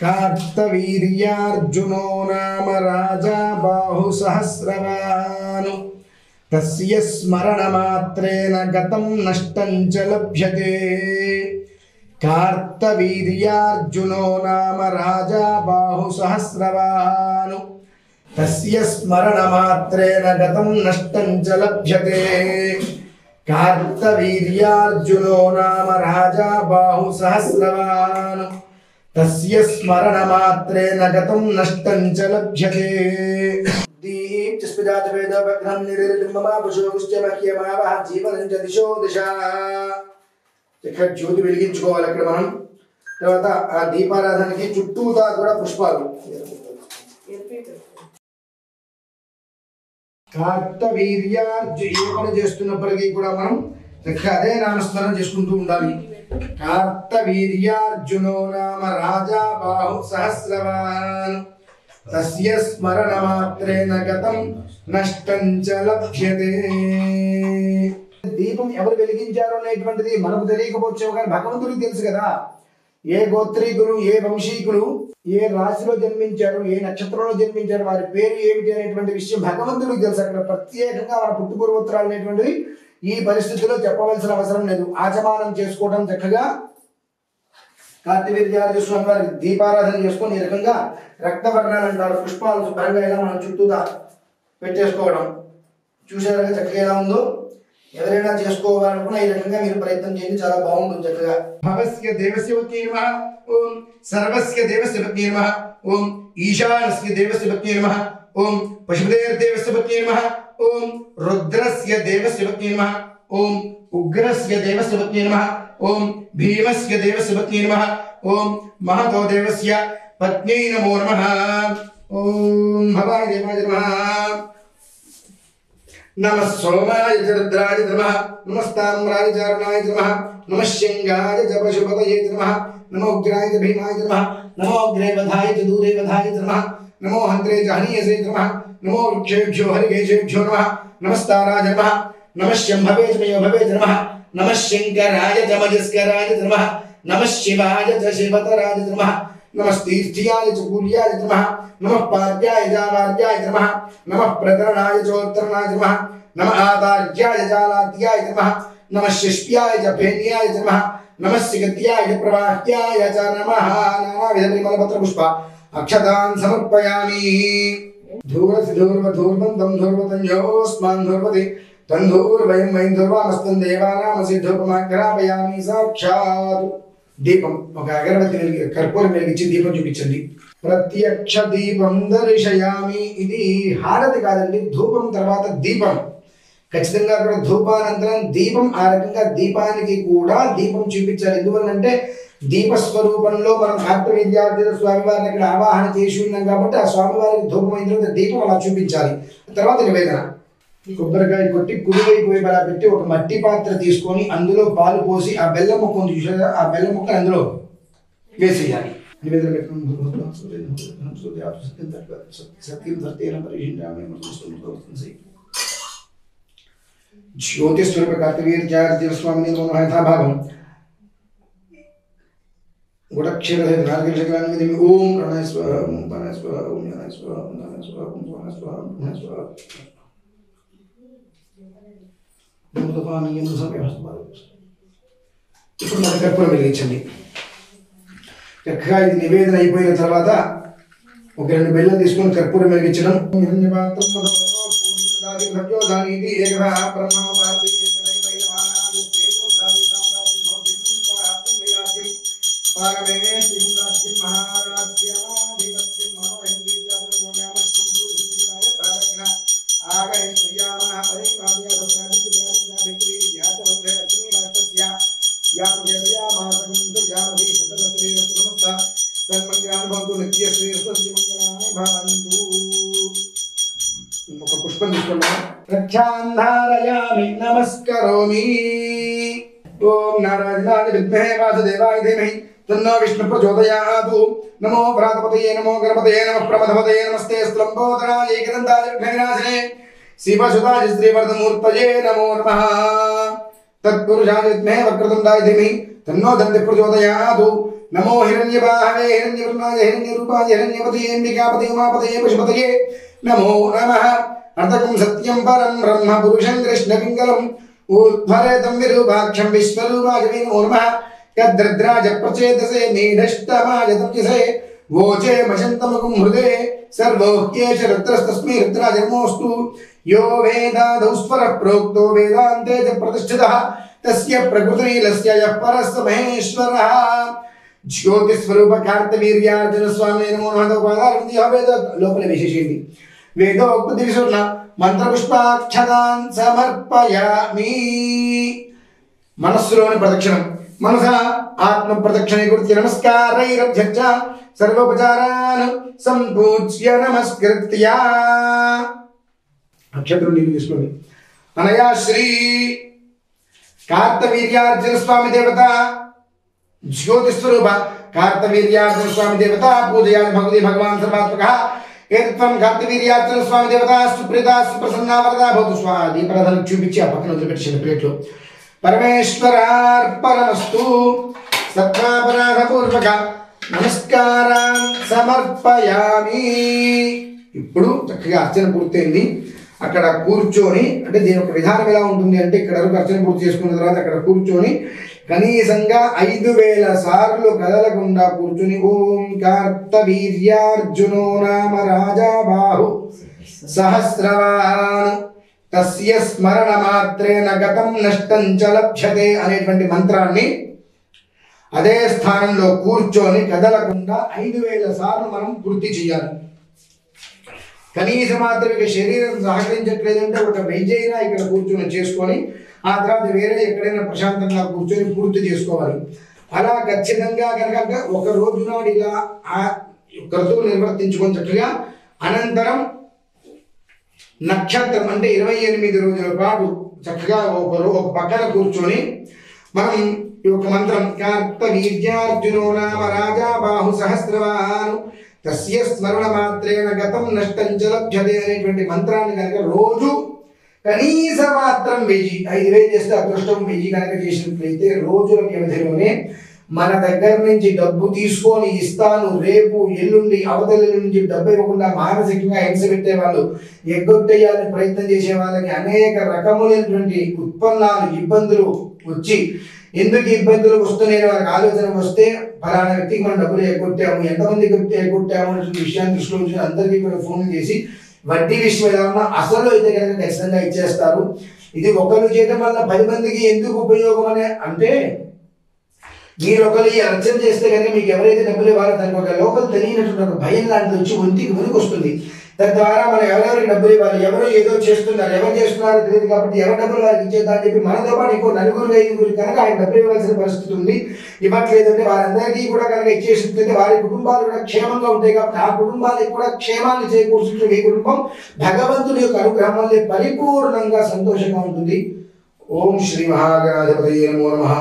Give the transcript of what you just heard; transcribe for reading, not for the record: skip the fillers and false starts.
कार्तवीर्यार्जुनो नाम राजा बाहुसहस्रवान् तस्य स्मरणमात्रेण गतं नष्टं च लभ्यते। कार्तवीर्यार्जुनो नाम राजा बाहुसहस्रवान् तस्य स्मरणमात्रेण गतं नष्टं च लभ्यते। कार्तवीर्यार्जुनो नाम राजा बाहुसहस्रवान् तस्य स्मरणमात्रेण गतं नष्टं च लभ्यते। दीप्तिस्मिताद्वैतभग्नं निर्ममापुषोष्टमह्यमावः जीवनं च दिशो दिशा। ఇక్కడ జ్యోతి వెలిగించుకోవాలి అక్కడ మనం తర్వాత ఆ దీపారాధనకి చుట్టూతా కూడా పుష్పాలు కార్తవీర్యార్జు ఏ పని చేస్తున్నప్పటికీ కూడా మనం అదే నామస్మరణ చేసుకుంటూ ఉండాలి। కార్తవీర్యార్జునో నామ రాజా బాహు సహస్రవాన్ తస్య స్మరణమాత్రేణ గతం నష్టం చ లభ్యతే। దీపం ఎవరు వెలిగించారు అనేటువంటిది మనకు తెలియకపోవచ్చు కానీ భగవంతుడికి తెలుసు కదా। ఏ గోత్రీకులు ఏ వంశీకులు ఏ రాశిలో జన్మించారు ఏ నక్షత్రంలో జన్మించారు వారి పేరు ఏమిటి అనేటువంటి విషయం భగవంతుడికి తెలుసు। అక్కడ ప్రత్యేకంగా మన పుట్టుపూర్వోత్తరాలు అనేటువంటివి ఈ పరిస్థితిలో చెప్పవలసిన అవసరం లేదు। ఆచమానం చేసుకోవడం చక్కగా కార్తవీర్యార్జున స్వామి వారికి దీపారాధన చేసుకొని ఈ రకంగా రక్తవర్ణాలు అంటారు పుష్పాలు శుభ్రంగా ఇలా మనం చుట్టూగా పెట్టేసుకోవడం చూసారుగా చక్కగా ఎలా ఉందో। ఎవరైనా చేసుకోవాలనుకున్నా ఈ రకంగా మీరు ప్రయత్నం చేయండి చాలా బాగుంటుంది చక్కగా। భవస్య దేవస్య పత్ని నమః ఓం సర్వస్య దేవస్య పత్ని నమః ఓం ఈశానస్య దేవస్య పత్ని నమః ఓం పశుపతేర్దేవస్య పత్ని నమః ఓం రుద్రస్య దేవస్య పత్ని నమః ఓం ఉగ్రస్య దేవస్య పత్ని నమః ఓం భీమస్య దేవస్య పత్ని నమః ఓం మహతో దేవస్య పత్న్యై నమో నమః ఓం భవాయ దేవాయ నమః नमः सोमाय च रुद्राय नमः नमस्ताम्राय च अरुणाय नमः नमः शिंगाय च पशुपतये नमः नमो उग्राय च भीमाय नमः नमो अग्रेवधाय च दूरेवधाय नमः नमो हन्त्रे च हनीयसे नमः नमो वृक्षेभ्यो हरिकेशेभ्यो नमः नमस्ताराय नमः नमः शम्भवे च मयोभवे नमः नमः शंकराय च मजस्कराय नमः नमः शिवाय च शिवतराय नमः नमस्तीर्थ्याय च पूर्याय नमः नमः पाद्याय च आवाद्याय नमः नमः प्रतरणाय च उत्तरणाय नमः नमः आदार्याय च आलाद्याय नमः नमः शिष्प्याय च फेन्याय नमः नमः सिगत्याय च प्रवाह्याय च नमः। नानाविध परिमलपत्रपुष्प अक्षतान् समर्पयामि। धूर्वधूर्वधूर्वन्तं धूर्वतन्योऽस्मान् धूर्वति तन्धूर्वयं वयं धूर्वामस्तं देवानामसि धूपमाग्रापयामि साक्षात्। దీపం ఒక అగరబత్తి వెలిగి కర్పూరం వెలిగించి దీపం చూపించండి। ప్రత్యక్ష దీపం దర్శయామి ఇది హారతి కాదండి ధూపం తర్వాత దీపం ఖచ్చితంగా కూడా ధూపానంతరం దీపం ఆ రకంగా దీపానికి కూడా దీపం చూపించాలి। ఎందువల్లంటే దీప స్వరూపంలో మనం కార్తవీర్యార్జున స్వామి వారిని ఇక్కడ ఆవాహన చేసి ఉన్నాం కాబట్టి ఆ స్వామి వారికి ధూపం అయిన తర్వాత దీపం అలా చూపించాలి। తర్వాత నివేదన కొబ్బరికాయ కొట్టి కుడివైపు అలా పెట్టి ఒక మట్టి పాత్ర తీసుకొని అందులో పాలు పోసి ఆ బెల్లం ముక్క ఉంది చూసారా ఆ బెల్లం ముక్క అందులో వేసేయాలి। నివేదన జ్యోతిస్వరూప కార్తవీర్యార్జున స్వామి భాగం గుడక్షర ఓం ప్రణయ స్వాహ ఓం ప్రణయ స్వాహ ఓం జ్ఞానాయ స్వాహ ఓం జ్ఞానాయ స్వాహ ఓం స్వాహ స్వాహ ఓం జ్ఞానాయ స్వాహ ఇప్పుడు మన కర్పూరం వెలిగించండి। చక్కగా ఇది నివేదన అయిపోయిన తర్వాత ఒక 2 బెల్లం తీసుకొని కర్పూరం వెలిగించడం। ఒక పుష్పం తీసుకున్నాం రక్షాంధారయామి నమస్కరోమి। ఓం నారాయణాయ విద్మహే వాసుదేవాయ ధీమహి తన్నో విష్ణు ప్రచోదయాత్। నమో భ్రాతపతయే నమో గణపతయే నమః ప్రమథపతయే నమస్తే స్థలంబోధరాయ ఏకదంతాయ విఘ్నవినాశనే శివసుతాయ శ్రీవర్ధమూర్తయే నమో నమః। తత్పురుషాయ విద్మహే వక్రతుండాయ ధీమహి तन्नो दन्ति प्रचोदयात्। नमो हिरण्यबाहवे हिरण्यवर्णाय हिरण्यरूपाय हिरण्यपतये अम्बिकापतये उमापतये पशुपतये नमो नमः। अर्धकं सत्यं परं ब्रह्म पुरुषं कृष्णपिङ्गलम् ऊर्ध्वरेतं विरूपाक्षं विश्वरूपाय नमो नमः। यद्रद्राज प्रचेतसे नीढष्टमाय तप्यसे वोचे मशन्तमुखं हृदे सर्वोह्येष रुद्रस्तस्मै रुद्राय नमोऽस्तु। यो वेदादौ स्वरः प्रोक्तो वेदान्ते च प्रतिष्ठितः तस्य प्रकृतिलीलस्य यः परः स महेश्वरः। ज्योतिस्वरूप कार्तवीर्यार्जुन स्वामी नमो नमः। उपादारविंदी वेद लोपले विशेषेंति वेदोक्तदिविसुर्ण మంత్రపుష్పాక్షతాన్ సమర్పయామి. మనస్సులోని ప్రదక్షిణం మనస ఆత్మ ప్రదక్షిణ గురించి నమస్కారైరభ్యర్చ సర్వోపచారాన్ సంపూజ్య నమస్కృత్య అక్షంతరం నీళ్ళు తీసుకోండి. అనయా శ్రీ కార్తవీర్యార్జున స్వామి దేవత జ్యోతిస్వరూప కార్తవీర్యార్జున స్వామి దేవత పూజయామి భగవతి భగవాన్ సర్వాత్మకః. ఏతత్వం కార్తవీర్యార్జున స్వామి దేవత సుప్రీత సుప్రసన్న వరద భవతు. స్వాహ దీపరాధన చూపించి ఆ పక్కన వదిలిపెట్టేసిన ప్లేట్లో పరమేశ్వరార్పణమస్తు. సత్వాపరాధపూర్వక నమస్కారాన్ సమర్పయామి. ఇప్పుడు చక్కగా అర్చన పూర్తయింది. అక్కడ కూర్చొని అంటే దీని యొక్క విధానం ఎలా ఉంటుంది అంటే ఇక్కడ వరకు అర్చన పూర్తి చేసుకున్న తర్వాత అక్కడ కూర్చొని కనీసంగా 5000 సార్లు కదలకుండా కూర్చొని ఓం కార్తవీర్యార్జునో నామ రాజా బాహు సహస్రవాన్ తస్య స్మరణ మాత్రేన గతం నష్టం చ లభ్యతే అనేటువంటి మంత్రాన్ని అదే స్థానంలో కూర్చొని కదలకుండా 5000 సార్లు మనం పూర్తి చేయాలి. కనీస మాత్రమే శరీరం సహకరించట్లేదంటే ఒక వెయ్యైనా ఇక్కడ కూర్చొని చేసుకొని ఆ తర్వాత వేరే ఎక్కడైనా ప్రశాంతంగా కూర్చొని పూర్తి చేసుకోవాలి. అలా ఖచ్చితంగా కనుక ఒక రోజు నాడు ఇలా ఆ క్రతువు నిర్వర్తించుకొని చక్కగా అనంతరం నక్షత్రం అంటే 28 రోజుల పాటు చక్కగా ఒక పక్కన కూర్చొని మనం ఈ యొక్క మంత్రం కార్తవీర్యార్జునో నామ రాజా బాహు సహస్రవాన్ తస్య స్మరణ మాత్రేన గతం నష్టం చ లభ్యతే అనేటువంటి మంత్రాన్ని కనుక రోజు కనీస మాత్రం 5,000 చేస్తే అదృష్టం 1000 కనుక చేసినట్లయితే రోజుల వ్యవధిలోనే మన దగ్గర నుంచి డబ్బు తీసుకొని ఇస్తాను రేపు ఎల్లుండి అవతల నుంచి డబ్బు ఇవ్వకుండా మానసికంగా హింస పెట్టే వాళ్ళు ఎగ్గొట్టేయాలని ప్రయత్నం చేసే వాళ్ళకి అనేక రకములైనటువంటి ఉత్పన్నాలు ఇబ్బందులు వచ్చి ఎందుకు ఇబ్బందులు వస్తున్నాయని వాళ్ళకి ఆలోచన వస్తే ఫలానా వ్యక్తికి మనం డబ్బులు ఎగ్గొట్టాము ఎంతమందికి ఎగ్గొట్టాము అనే విషయాన్ని దృష్టిలో ఉంచి అందరికీ కూడా ఫోన్ చేసి వడ్డీ విషయం ఎలా ఉన్నా అసలు అయితే కనుక ఖచ్చితంగా ఇచ్చేస్తారు. ఇది ఒకరు చేయడం వల్ల 10 మందికి ఎందుకు ఉపయోగం అని అంటే మీరు ఒకరు ఈ అర్చన చేస్తే కనుక మీకు ఎవరైతే డబ్బులు ఇవ్వాలో దానికి ఒక లోపల తెలియనటువంటి ఒక భయం లాంటిది వచ్చి ఒంటికి వెనుక వస్తుంది. తద్వారా మనం ఎవరెవరికి డబ్బులు ఇవ్వాలి ఎవరు ఏదో చేస్తున్నారు ఎవరు చేస్తున్నారో తెలియదు కాబట్టి ఎవరి డబ్బులు వారికి ఇచ్చేద్దాం అని చెప్పి మనతో పాటు ఇంకో 4-5 కనుక ఆయన డబ్బులు ఇవ్వాల్సిన పరిస్థితి ఉంది. ఇవ్వట్లేదంటే వారందరికీ కూడా కనుక ఇచ్చేసినట్లయితే వారి కుటుంబాలు కూడా క్షేమంగా ఉంటాయి కాబట్టి ఆ కుటుంబాలకు కూడా క్షేమాన్ని చేకూర్చుంటే మీ కుటుంబం భగవంతుని యొక్క అనుగ్రహం వల్లే పరిపూర్ణంగా సంతోషంగా ఉంటుంది. ఓం శ్రీ మహాగణాధిపతయే నమో నమః.